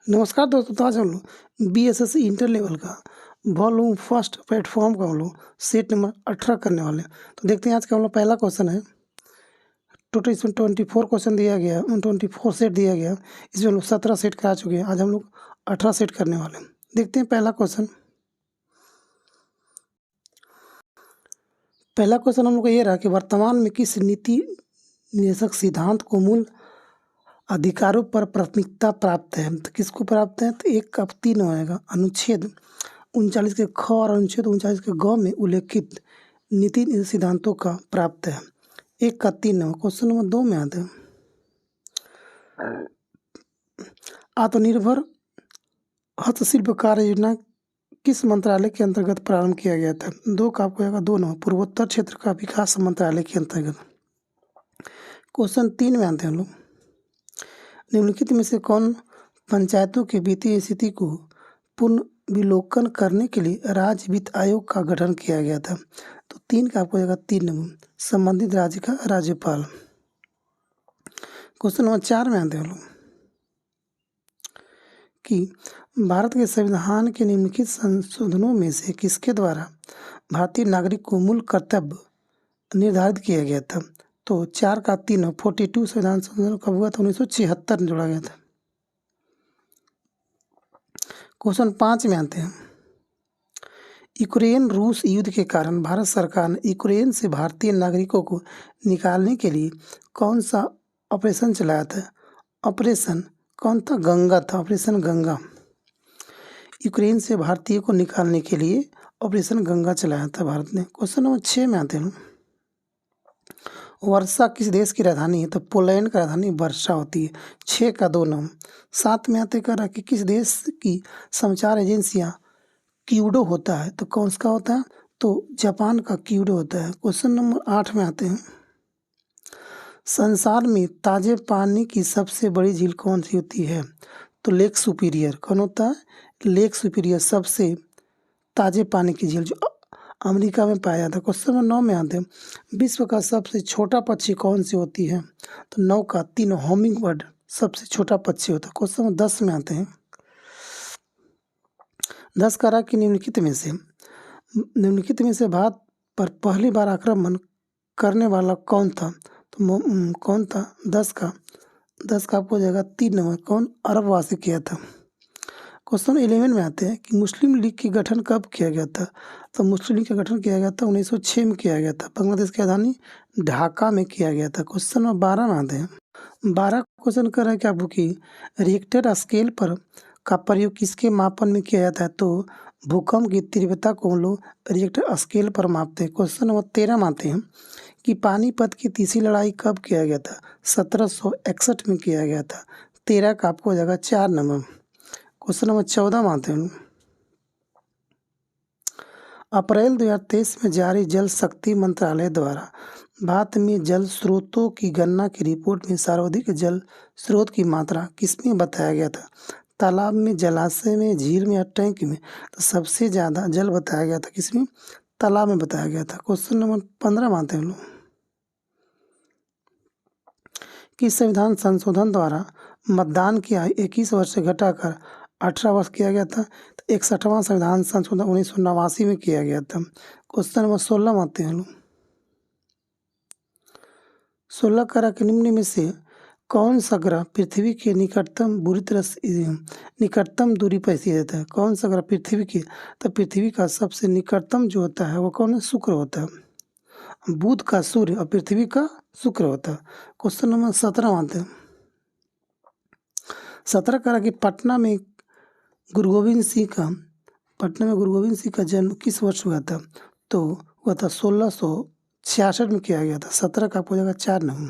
नमस्कार दोस्तों, तो आज हम लोग बीएसएससी इंटर लेवल का वॉल्यूम फर्स्ट प्लेटफॉर्म का हम लोग सेट नंबर 18 करने वाले हैं। तो देखते हैं आज का हम लोग पहला क्वेश्चन है। टोटल इसमें 24 क्वेश्चन दिया गया, 24 सेट दिया गया। इसमें हम लोग 17 सेट करा चुके हैं। आज हम लोग 18 सेट करने वाले हैं। देखते हैं पहला क्वेश्चन। पहला क्वेश्चन हम लोग का ये रहा कि वर्तमान में किस नीति निदेशक सिद्धांत को मूल अधिकारों पर प्राथमिकता प्राप्त है। तो किसको प्राप्त है? तो एक का 3 होएगा। अनुच्छेद 39 के ख और अनुच्छेद 39 के ग में उल्लेखित नीति सिद्धांतों का प्राप्त है। एक का 3 है। क्वेश्चन नंबर 2 में आते हैं। आत्मनिर्भर हस्तशिल्प कार्य योजना किस मंत्रालय के अंतर्गत प्रारंभ किया गया था? 2 का आपको आएगा 2 नंबर। पूर्वोत्तर क्षेत्र का विकास मंत्रालय के अंतर्गत। क्वेश्चन 3 में आते हैं लोग। निम्नलिखित में से कौन पंचायतों के वित्तीय स्थिति को पुनर्विलोकन करने के लिए राज्य वित्त आयोग का गठन किया गया था? तो 3 का आपको आएगा 3 नंबर। संबंधित राज्य का राज्यपाल। क्वेश्चन नंबर 4 में आते हैं लोग कि भारत के संविधान के निम्नलिखित संशोधनों में से किसके द्वारा भारतीय नागरिक को मूल कर्तव्य निर्धारित किया गया था? तो 4 का 3 42 संविधान संशोधन कब हुआ था? 1976 में जोड़ा गया था। क्वेश्चन 5 में आते हैं। यूक्रेन रूस युद्ध के कारण भारत सरकार ने यूक्रेन से भारतीय नागरिकों को निकालने के लिए कौन सा ऑपरेशन चलाया था? ऑपरेशन कौन था? गंगा था। ऑपरेशन गंगा। यूक्रेन से भारतीय को निकालने के लिए ऑपरेशन गंगा चलाया था भारत ने। क्वेश्चन नंबर 6 में आते हैं। वर्षा किस देश की राजधानी है? तो पोलैंड का राजधानी वर्षा होती है। 6 का 2 नंबर। 7 में आते कर कि किस देश की समाचार एजेंसियां क्यूडो होता है? तो कौन सा होता है? तो जापान का क्यूडो होता है। क्वेश्चन नंबर 8 में आते हैं। संसार में ताजे पानी की सबसे बड़ी झील कौन सी होती है? तो लेक सुपीरियर। कौन होता है? लेक सुपीरियर सबसे ताजे पानी की झील जो अमेरिका में पाया जाता है। क्वेश्चन नंबर 9 में आते हैं। विश्व का सबसे छोटा पक्षी कौन सी होती है? तो 9 का 3 हमिंग बर्ड सबसे छोटा पक्षी होता है। क्वेश्चन नंबर 10 में आते हैं। 10 का रहा कि निम्नलिखित में से भारत पर पहली बार आक्रमण करने वाला कौन था? तो कौन था? 10 का आपको हो जाएगा 3 नंबर। कौन? अरबवासी किया था। क्वेश्चन 11 में आते हैं कि मुस्लिम लीग की गठन कब किया गया था? तो मुस्लिम लीग का गठन किया गया था 1906 में किया गया था। बांग्लादेश की राजधानी ढाका में किया गया था। क्वेश्चन नंबर 12 में आते हैं। 12 क्वेश्चन कर रहा है कि आपको कि रिक्टर स्केल पर का प्रयोग किसके मापन में किया जाता है? तो भूकंप की तीव्रता को हम लोग रिक्टर स्केल पर मापते हैं। क्वेश्चन नंबर 13 में आते हैं कि पानीपत की तीसरी लड़ाई कब किया गया था? 1761 में किया गया था। 13 का आपको हो जाएगा 4 नंबर। क्वेश्चन नंबर 14 में आते हैं। अप्रैल 2023 में जारी जल शक्ति मंत्रालय द्वारा भारत में जल स्रोतों की गणना की रिपोर्ट में सर्वाधिक जल स्रोत की मात्रा किसमें बताया गया था? तालाब में, जलाशय में, झील में या टैंक में? तो सबसे ज़्यादा जल बताया गया था किसमें? तालाब में बताया गया था। क्वेश्चन नंबर 15 में आते हैं लोग कि संविधान संशोधन द्वारा मतदान की आयु 21 वर्ष से घटाकर 18 वर्ष किया गया था। तो 61वां संविधान संशोधन 1989 में किया गया था। क्वेश्चन नंबर 16 में आते हैं लोग। 16 करा के निम्न में से कौन सा ग्रह पृथ्वी के निकटतम दूरी पर स्थित है? कौन सा ग्रह पृथ्वी की? तो पृथ्वी का सबसे निकटतम जो होता है वो कौन है? शुक्र होता है। बुध का सूर्य और पृथ्वी का शुक्र होता है। क्वेश्चन नंबर 17 आते हैं। 17 करा कि पटना में गुरु गोविंद सिंह का जन्म किस वर्ष हुआ था? तो हुआ था 1666 में किया गया था। 17 का आपको हो जाएगा 4 नंबर।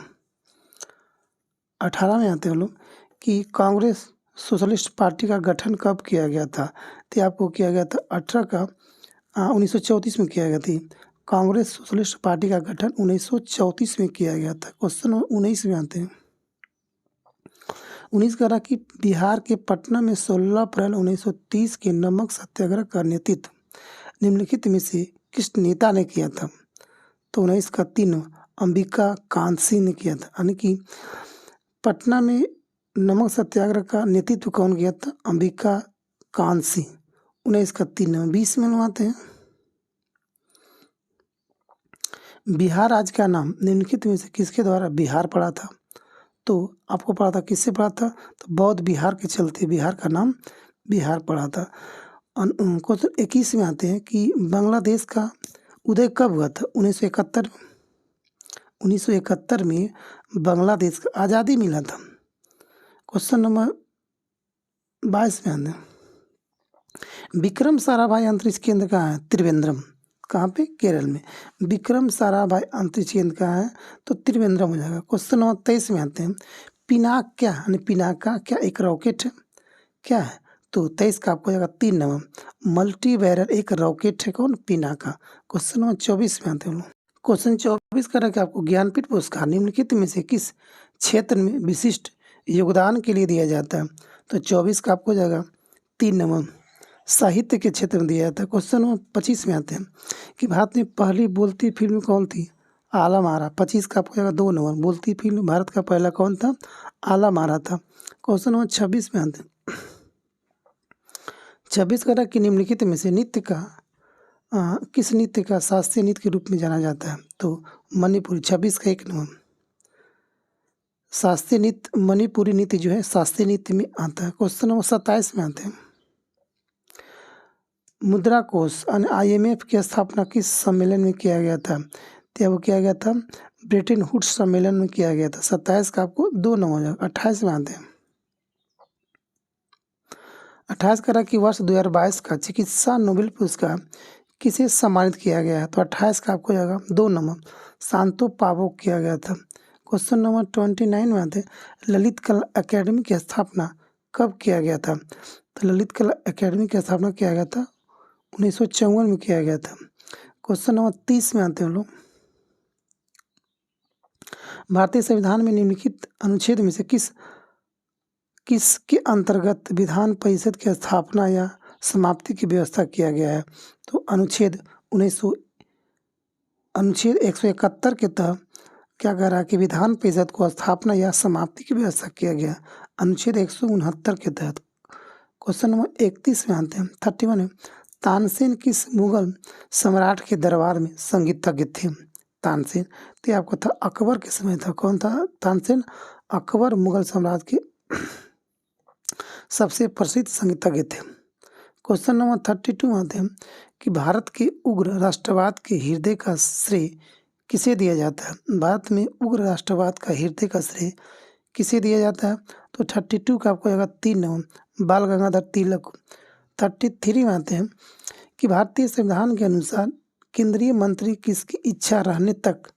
18 में आते हैं लोग कि कांग्रेस सोशलिस्ट पार्टी का गठन कब किया गया था? तो आपको किया गया था 1934 में किया गया थी। कांग्रेस सोशलिस्ट पार्टी का गठन 1934 में किया गया था। क्वेश्चन 19 में आते हैं। 19 का रहा कि बिहार के पटना में 16 अप्रैल 1930 के नमक सत्याग्रह का नेतृत्व निम्नलिखित में से किस नेता ने किया था? तो 19 का 3 अंबिका कांत सिंह ने किया था। यानी कि पटना में नमक सत्याग्रह का नेतृत्व कौन किया था? अंबिका कांत सिंह। 1931 में। 20 में आते हैं। बिहार राज्य का नाम निम्नलिखित में से किसके द्वारा बिहार पड़ा था? तो आपको पड़ा था, किससे पड़ा था? तो बौद्ध बिहार के चलते बिहार का नाम बिहार पड़ा था। क्वेश्चन 21 में आते हैं कि बांग्लादेश का उदय कब हुआ था? 1971। 1971 में बांग्लादेश को आज़ादी मिला था। क्वेश्चन नंबर 22 में आते हैं, विक्रम साराभाई अंतरिक्ष केंद्र कहाँ है? त्रिवेंद्रम। कहाँ पे? केरल में। विक्रम साराभाई अंतरिक्ष केंद्र कहाँ है? तो त्रिवेंद्रम हो जाएगा। क्वेश्चन नंबर 23 में आते हैं, पिनाक क्या यानी पिनाक का क्या एक रॉकेट है? क्या है? तो 23 का आपको जाएगा 3 नंबर। मल्टी बैरल एक रॉकेट है कौन? पिनाका। क्वेश्चन नंबर 24 में आते हैं। क्वेश्चन 24 का रखा आपको, ज्ञानपीठ पुरस्कार निम्नलिखित में से किस क्षेत्र में विशिष्ट योगदान के लिए दिया जाता है? तो 24 का आपको जाएगा 3 नंबर, साहित्य के क्षेत्र में दिया जाता है। क्वेश्चन नंबर 25 में आते हैं कि भारत में पहली बोलती फिल्म कौन थी? आला मारा। 25 का आपको जाएगा 2 नंबर, बोलती फिल्म भारत का पहला कौन था? आला मारा था। क्वेश्चन नंबर 26 में आते हैं, 26 का कि निम्नलिखित में से नृत्य का किस नृत्य का शास्त्रीय नृत्य के रूप में जाना जाता है? तो मणिपुरी। 26 का 1 नंबर, शास्त्रीय नृत्य मणिपुरी नृत्य जो है शास्त्रीय नृत्य में आता है। क्वेश्चन नंबर 27 में आते हैं, मुद्रा कोष यानी IMF की स्थापना किस सम्मेलन में किया गया था? तो वो किया गया था ब्रेटन वुड्स सम्मेलन में किया गया था। 27 का आपको 2 नंबर हो जाएगा। 28 में आते हैं, 28 का कि वर्ष 2022 का चिकित्सा नोबेल पुरस्कार किसे सम्मानित किया गया है? तो 28 का आपको जाएगा 2 नंबर, शांतो पावो किया गया था। क्वेश्चन नंबर 29 में आते हैं, ललित कला अकेडमी की स्थापना कब किया गया था? तो ललित कला अकेडमी की स्थापना किया गया था 1954 में किया गया था। क्वेश्चन नंबर 30 में आते हैं लोग, भारतीय संविधान में निम्नलिखित अनुच्छेद में से किसके अंतर्गत विधान परिषद की स्थापना या समाप्ति की व्यवस्था किया गया है? तो अनुच्छेद 171 के तहत क्या कह रहा है कि विधान परिषद को स्थापना या समाप्ति की व्यवस्था किया गया, अनुच्छेद 169 के तहत। क्वेश्चन नंबर 31 में आते हैं, 31 में, तानसेन किस मुगल सम्राट के दरबार में संगीतज्ञ थे? तानसेन तो आपको था अकबर के समय था। कौन था तानसेन? अकबर मुगल सम्राट के सबसे प्रसिद्ध संगीतज्ञ थे। क्वेश्चन नंबर 32 आते हैं कि भारत के उग्र राष्ट्रवाद के हृदय का श्रेय किसे दिया जाता है? भारत में उग्र राष्ट्रवाद का हृदय का श्रेय किसे दिया जाता है? तो 32 का आपको आएगा 3 नंबर, बाल गंगाधर तिलक। 33 में आते हैं कि भारतीय संविधान के अनुसार केंद्रीय मंत्री किसकी इच्छा रहने तक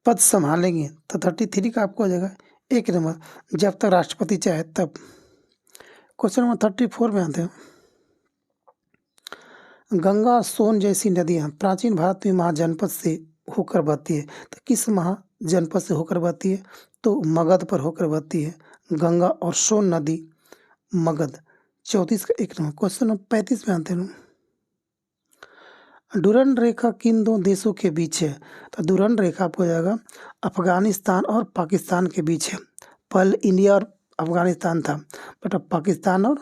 पद संभालेंगे? तो 33 का आपको आ जाएगा 1 नंबर, जब तक राष्ट्रपति चाहे तब। क्वेश्चन नंबर 34 में आते हैं, गंगा और सोन जैसी नदियाँ प्राचीन भारत में महाजनपद से होकर बहती है, तो किस महाजनपद से होकर बहती है? तो मगध पर होकर बहती है गंगा और सोन नदी, मगध। 34 का 1 नंबर। क्वेश्चन नंबर 35 में आते हैं, डुरंड रेखा किन दो देशों के बीच है? तो डुरंड रेखा आपको जाएगा अफगानिस्तान और पाकिस्तान के बीच है। पहले इंडिया और अफगानिस्तान था, बट अब पाकिस्तान और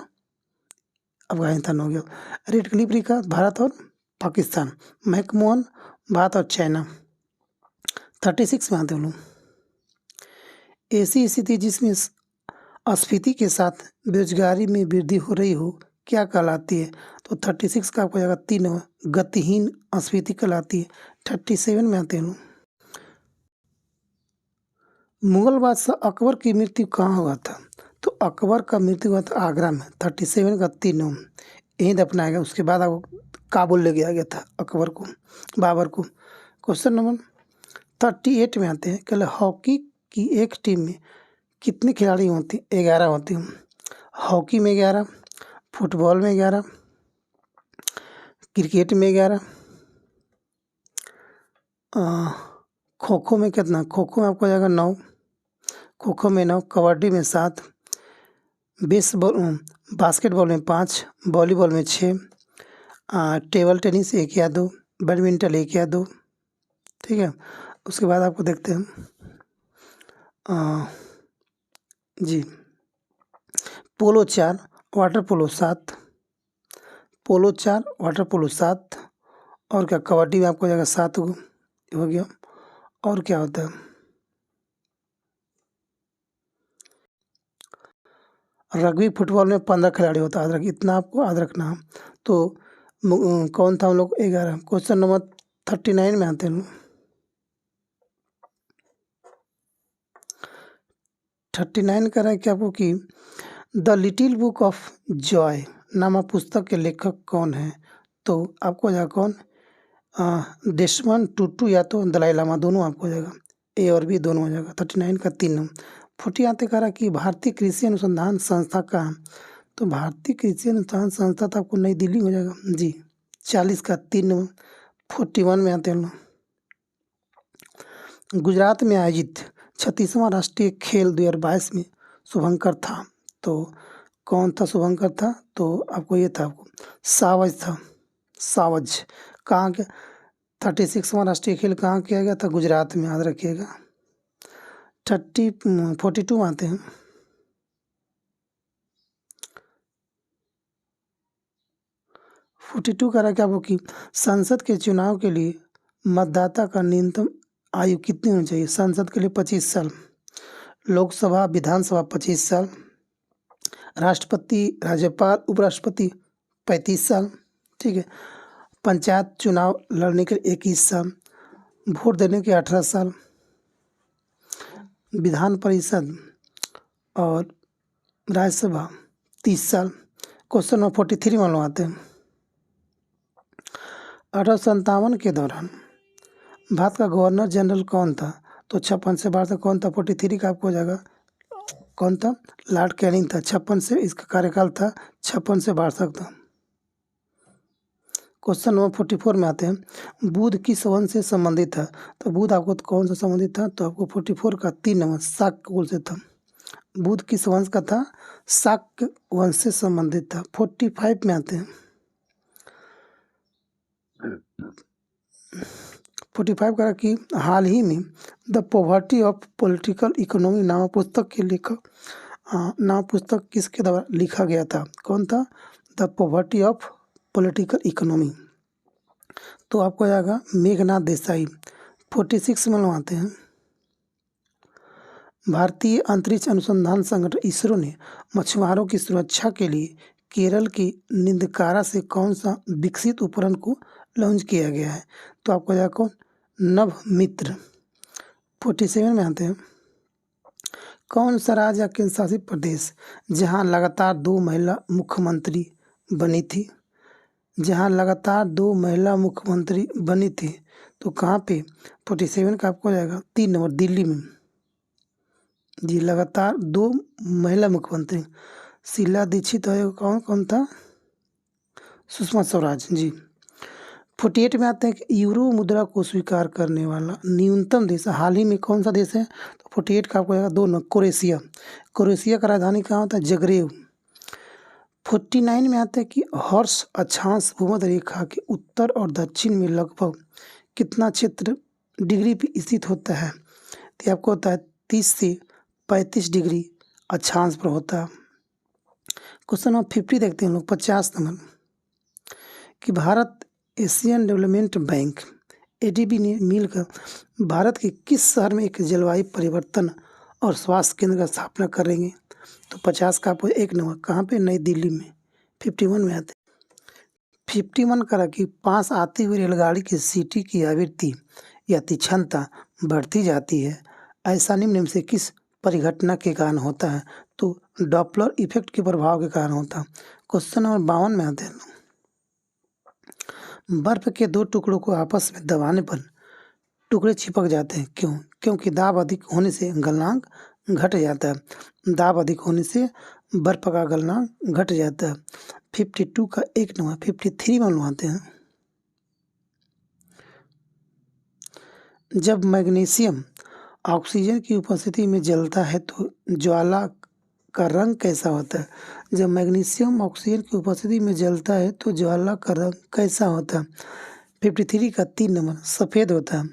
अफगानिस्तान हो गया। रेड क्लिफ रेखा भारत और पाकिस्तान। मैकमोहन भारत और चाइना। 36 में आते हैं लोग, ऐसी स्थिति जिसमें अस्फीति के साथ बेरोजगारी में वृद्धि हो रही हो क्या कहलाती है? तो 36 का आपको जाएगा 3 नंबर, गतिहीन अस्फीति कहलाती है। 37 में आते हैं लोग, मुगल बादशाह अकबर की मृत्यु कहाँ हुआ था? तो अकबर का मृत्यु हुआ था आगरा में। 37 का 3 नंबर, यहीं दफनाया गया। उसके बाद आपको काबुल ले गया था अकबर को, बाबर को। क्वेश्चन नंबर 38 में आते हैं, कल हॉकी की एक टीम में कितने खिलाड़ी होते? 11 होते हैं। हॉकी में 11, फुटबॉल में 11, क्रिकेट में 11, खो खो में कितना? खो खो में आपको जाएगा 9, खो खो में 9, कबड्डी में 7, बास्केटबॉल में 5, वॉलीबॉल में 6, टेबल टेनिस 1 या 2, बैडमिंटन 1 या 2। ठीक है, उसके बाद आपको देखते हैं जी पोलो 4, वाटर पोलो 7, पोलो 4, वाटर पोलो 7, और क्या कबड्डी में आपको हो जाएगा 7 गो, हो गया। और क्या होता है, रग्बी फुटबॉल में 15 खिलाड़ी होता है, इतना आपको याद रखना है। तो कौन था हम लोग 11, क्वेश्चन नंबर 39 में आते हैं। 39 कह रहा है कि आपको कि the little book of Joy नामक पुस्तक के लेखक कौन है? तो आपको हो जाएगा कौन, डेस्मंड टुटू या तो दलाई लामा, दोनों आपको हो जाएगा, ए और बी दोनों हो जाएगा। 39 का 3। 40 आते कह रहा कि भारतीय कृषि अनुसंधान संस्था का, तो भारतीय कृषि अनुसंधान संस्था तो आपको नई दिल्ली हो जाएगा जी। 40 का 3। 41 में आते हैं, गुजरात में आयोजित 36वां राष्ट्रीय खेल 2022 में शुभंकर था, तो कौन था शुभंकर था? तो आपको ये था, आपको सावज था, सावज। कहाँ के 36वां राष्ट्रीय खेल कहाँ किया गया था? गुजरात में, याद रखिएगा। 42 में आते हैं। 42 कह रहा है कि आपको कि संसद के चुनाव के लिए मतदाता का न्यूनतम आयु कितनी होनी चाहिए? संसद के लिए 25 साल, लोकसभा विधानसभा 25 साल, राष्ट्रपति राज्यपाल उपराष्ट्रपति 35 साल, ठीक है। पंचायत चुनाव लड़ने के लिए 21 साल, वोट देने के 18 साल, विधान परिषद और राज्यसभा 30 साल। क्वेश्चन नंबर 43 में लोग आते हैं। 1857 के दौरान भारत का गवर्नर जनरल कौन था? तो 56 से 12 तक कौन था? 43 का आपको हो जाएगा कौन था? लॉर्ड कैनिंग था। 56 से इसका कार्यकाल था, 56 से 12 तक था। क्वेश्चन नंबर 44 में आते हैं। बुध किस वंश से संबंधित था? तो बुध आपको कौन सा संबंधित था? तो आपको 44 का 3 नंबर शाक्य कुल से था। बुध किस वंश का था? शाक्य वंश से संबंधित था। 45 में आते हैं। 45 का कि हाल ही में the poverty of political economy नामक पुस्तक के लेखक, नाम पुस्तक किसके द्वारा लिखा गया था? कौन था? The poverty of political economy, तो आपको जाएगा मेघनाथ देसाई। 46 में लोग आते हैं। भारतीय अंतरिक्ष अनुसंधान संगठन इसरो ने मछुआरों की सुरक्षा के लिए केरल की निंदकारा से कौन सा विकसित उपकरण को लॉन्च किया गया है? तो आपको जाएगा कौन? नभ मित्र। 47 में आते हैं। कौन सा राज्य या केंद्र शासित प्रदेश जहां लगातार 2 महिला मुख्यमंत्री बनी थी? जहां लगातार 2 महिला मुख्यमंत्री बनी थी, तो कहाँ पे? 47 का आपको जाएगा 3 नंबर, दिल्ली में जी। लगातार 2 महिला मुख्यमंत्री, शीला दीक्षित और कौन था? सुषमा स्वराज जी। 48 में आते हैं कि यूरो मुद्रा को स्वीकार करने वाला न्यूनतम देश हाल ही में कौन सा देश है? तो 48 का आपको आएगा 2 नंबर, क्रोएशिया। क्रोएशिया का राजधानी कहाँ होता है? जगरेव। 49 में आता है कि हर्ष अक्षांश भूमध्य रेखा के उत्तर और दक्षिण में लगभग कितना क्षेत्र डिग्री पे स्थित होता है? तो आपको होता है 30 से 35 डिग्री अक्षांश पर होता है। क्वेश्चन नंबर 50 देखते हैं लोग, 50 नंबर, कि Bharat Asian development bank ADB ने मिलकर भारत के किस शहर में एक जलवायु परिवर्तन और स्वास्थ्य केंद्र का स्थापना करेंगे? तो 50 का आपको 1 नंबर, कहाँ पे? नई दिल्ली में। 51 में आते 51 करा कि पास आती हुई रेलगाड़ी की सीटी की आवृत्ति या क्षमता बढ़ती जाती है, ऐसा निम्न में से किस परिघटना के कारण होता है? तो डॉपलर इफेक्ट के प्रभाव के कारण होता है। क्वेश्चन नंबर 52 में आते हैं। बर्फ के 2 टुकड़ों को आपस में दबाने पर टुकड़े चिपक जाते हैं, क्यों? क्योंकि दाब अधिक होने से गलनांक घट जाता है। दाब अधिक होने से बर्फ का गलनांक घट जाता है। 52 का 1 नंबर। 53 में आते हैं। जब मैग्नीशियम ऑक्सीजन की उपस्थिति में जलता है तो ज्वाला का रंग कैसा होता है? जब मैग्नीशियम ऑक्सीजन की उपस्थिति में जलता है तो ज्वाला का रंग कैसा होता है? 53 का 3 नंबर, सफ़ेद होता है।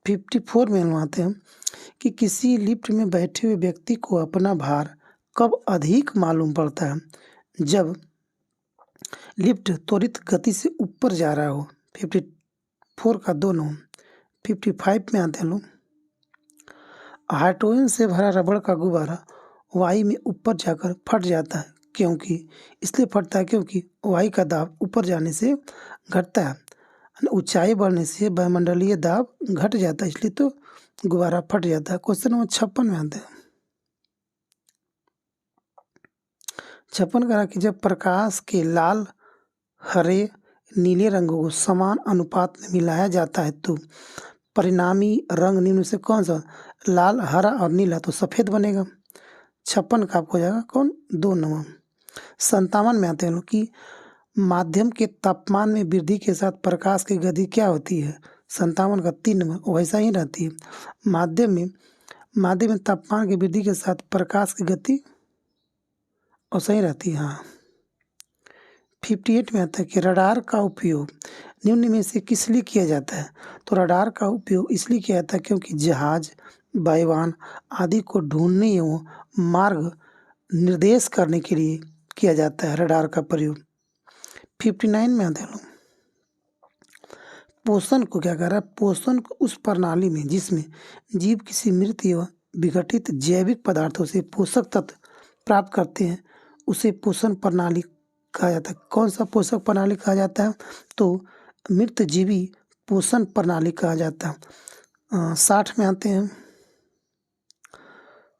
54 में हम आते हैं कि किसी लिफ्ट में बैठे हुए व्यक्ति को अपना भार कब अधिक मालूम पड़ता है? जब लिफ्ट त्वरित गति से ऊपर जा रहा हो। 54 का 2 नंबर। 55 में आते हैं लोग। हाइड्रोजन से भरा रबड़ का गुब्बारा वायु में ऊपर जाकर फट जाता है, क्योंकि इसलिए फटता है क्योंकि वायु का दाब ऊपर जाने से घटता है, ऊंचाई बढ़ने से वायुमंडलीय दाब घट जाता है, इसलिए तो गुब्बारा फट जाता है। क्वेश्चन नंबर 56 में आते हैं। 56 कहा कि जब प्रकाश के लाल, हरे, नीले रंगों को समान अनुपात में मिलाया जाता है तो परिणामी रंग निम्न से कौन सा? लाल, हरा और नीला, तो सफ़ेद बनेगा। 56 का आपको हो जाएगा कौन? 2 नंबर। 57 में आते हैं लोग कि माध्यम के तापमान में वृद्धि के साथ प्रकाश की गति क्या होती है? 57 का 3 नंबर वैसा ही रहती है। माध्यम में तापमान की वृद्धि के साथ प्रकाश की गति और सही रहती है। हाँ। 58 में आता है कि रडार का उपयोग निम्न में से किस लिए किया जाता है? तो रडार का उपयोग इसलिए किया जाता है क्योंकि जहाज, वायुयान आदि को ढूंढने एवं मार्ग निर्देश करने के लिए किया जाता है रडार का प्रयोग। 59 में आते हैं लोग पोषण को क्या कह रहा है? पोषण को उस प्रणाली में जिसमें जीव किसी मृत एवं विघटित जैविक पदार्थों से पोषक तत्व प्राप्त करते हैं उसे पोषण प्रणाली कहा जाता है। कौन सा पोषक प्रणाली कहा जाता है? तो मृत जीवी पोषण प्रणाली कहा जाता है। 60 में आते हैं।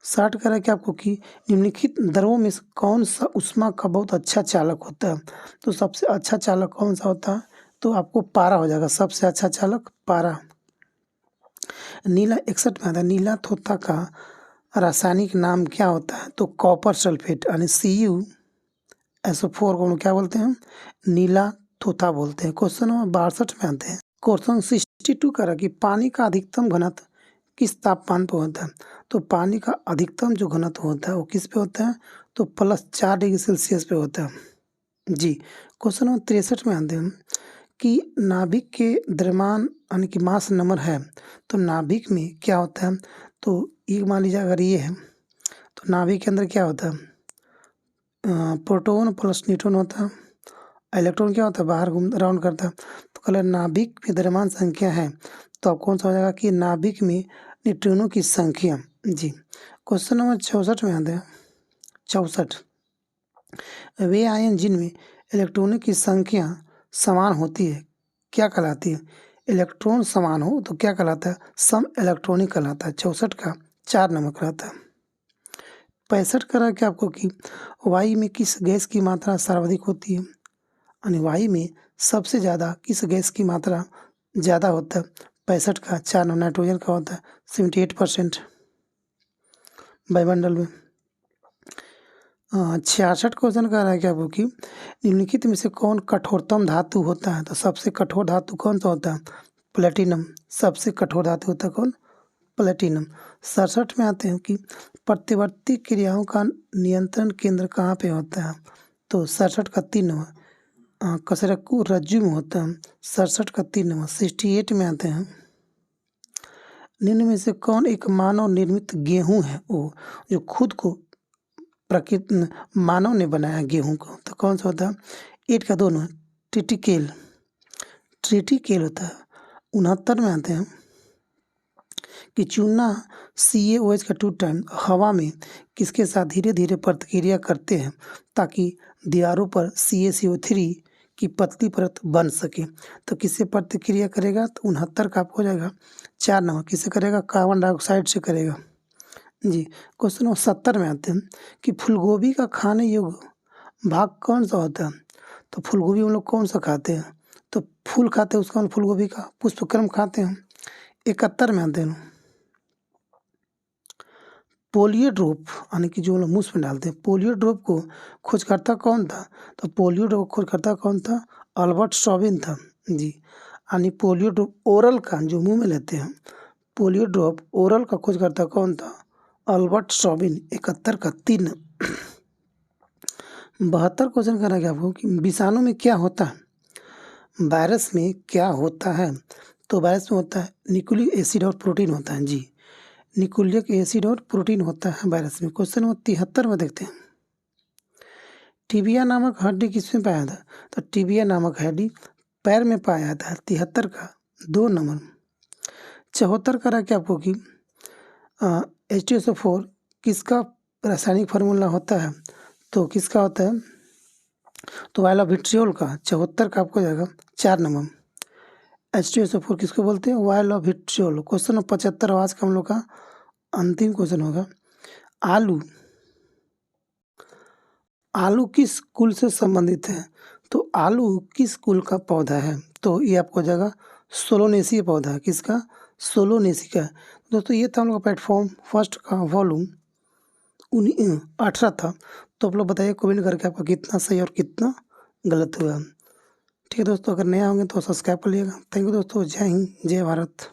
60 कह रहा है कि आपको कि निम्नलिखित द्रवों में से कौन सा ऊष्मा का बहुत अच्छा चालक होता है? तो सबसे अच्छा चालक कौन सा होता है? तो आपको पारा हो जाएगा। सबसे अच्छा चालक पारा। नीला 61 में आता है। नीला थोथा का रासायनिक नाम क्या होता है? तो कॉपर सल्फेट यानी CuSO4 को क्या बोलते हैं? नीला थोथा बोलते हैं। क्वेश्चन नंबर 62 में आते हैं। क्वेश्चन 62 कह रहा है कि पानी का अधिकतम घनत्व किस तापमान पर होता है? तो पानी का अधिकतम जो घनत्व होता है वो किस पे होता है? तो +4 डिग्री सेल्सियस पे होता है जी। क्वेश्चन नंबर 63 में आते हैं कि नाभिक के द्रव्यमान यानी कि मास नंबर है, तो नाभिक में क्या होता है? तो ये मान लीजिए अगर ये है तो नाभिक के अंदर क्या होता है? प्रोटॉन प्लस न्यूट्रॉन होता है। इलेक्ट्रॉन क्या होता है? बाहर घूम राउंड करता है। तो कल नाभिक में द्रव्यमान संख्या है, तो आप कौन सा हो जाएगा कि नाभिक में न्यूट्रॉनों की संख्या जी। क्वेश्चन नंबर 64 में आते हैं। 64 वे आयन जिनमें इलेक्ट्रॉनों की संख्या समान होती है क्या कहलाती है? इलेक्ट्रॉन समान हो तो क्या कहलाता है? सम इलेक्ट्रॉनिक कहलाता है। 64 का 4 नंबर कहलाता है। 65 कह रहा है कि आपको कि वायु में किस गैस की मात्रा सर्वाधिक होती है? यानी वायु में सबसे ज़्यादा किस गैस की मात्रा ज़्यादा होता है? 65 का 4 नंबर नाइट्रोजन का होता है 78% वायुमंडल में। 66 क्वेश्चन कह रहा है कि आपको कि निम्नलिखित में से कौन कठोरतम धातु होता है? तो सबसे कठोर धातु कौन सा होता है? प्लेटिनम। सबसे कठोर धातु होता है कौन? प्लेटिनम। 67 में आते हैं कि प्रतिवर्ती क्रियाओं का नियंत्रण केंद्र कहाँ पे होता है? तो 67 का 3 नंबर कसरक्कू रज्जु में होता है। 67 का 3 नंबर। 68 में आते हैं निम्न में से कौन एक मानव निर्मित गेहूं है? वो जो खुद को प्रकृति मानव ने बनाया गेहूं को, तो कौन सा होता है? 8 का 2 नंबर ट्रिटिकेल। ट्रिटिकेल होता है। 69 में आते हैं कि चूना CaOH का 2 टाइम हवा में किसके साथ धीरे धीरे प्रतिक्रिया करते हैं ताकि दीवारों पर CaCO3 की पतली परत बन सके। तो किससे प्रतिक्रिया करेगा? तो 69 का आपको हो जाएगा 4 नंबर। किससे करेगा? कार्बन डाइऑक्साइड से करेगा जी। क्वेश्चन नंबर 70 में आते हैं कि फूलगोभी का खाने योग्य भाग कौन सा होता है? तो फूलगोभी हम लोग कौन सा खाते हैं? तो फूल खाते हैं उसका, फूलगोभी का पुष्पक्रम खाते हैं। 71 में आते हैं पोलियोड्रोप यानी कि जो हम लोग मुँह में डालते हैं, पोलियोड्रोप को खोजकर्ता कौन था? तो पोलियोड्रोप खोजकर्ता कौन था? अल्बर्ट शॉबिन था जी। यानी पोलियोड्रोप ओरल का जो मुंह में लेते हैं, पोलियोड्रोप ओरल का खोजकर्ता कौन था? अल्बर्ट शॉबिन। 71 का 3। 72 क्वेश्चन कर रहा है आपको कि विषाणु में क्या होता है? वायरस में क्या होता है? तो वायरस में होता है न्यूक्लिक एसिड और प्रोटीन होता है जी। निकुल्यक एसिड और प्रोटीन होता है वायरस में। क्वेश्चन नंबर 73 में देखते हैं। टिबिया नामक हड्डी किसमें पाया जाता है? तो टिबिया नामक हड्डी पैर में पाया जाता है। 73 का 2 नंबर। 74 का रहा क्या आपको कि H2SO4 किसका रासायनिक फार्मूला होता है? तो किसका होता है? तो वायलोविट्रियोल का। 74 का आपको जाएगा 4 नंबर। H2SO4 किसको बोलते हैं? वायलोविट्रियोल। क्वेश्चन नंबर 75 आज का हम लोग का अंतिम क्वेश्चन होगा। आलू किस कुल से संबंधित है? तो आलू किस कुल का पौधा है? तो ये आपको जाएगा सोलोनेसी पौधा। किसका? सोलोनेसी का। दोस्तों ये था हम लोग का प्लेटफॉर्म फर्स्ट का वॉल्यूम 18 था। तो आप लोग बताइए कमेंट करके आपका कितना सही और कितना गलत हुआ। ठीक है दोस्तों, अगर नया होंगे तो सब्सक्राइब कर लीजिएगा। थैंक यू दोस्तों। जय हिंद, जय भारत।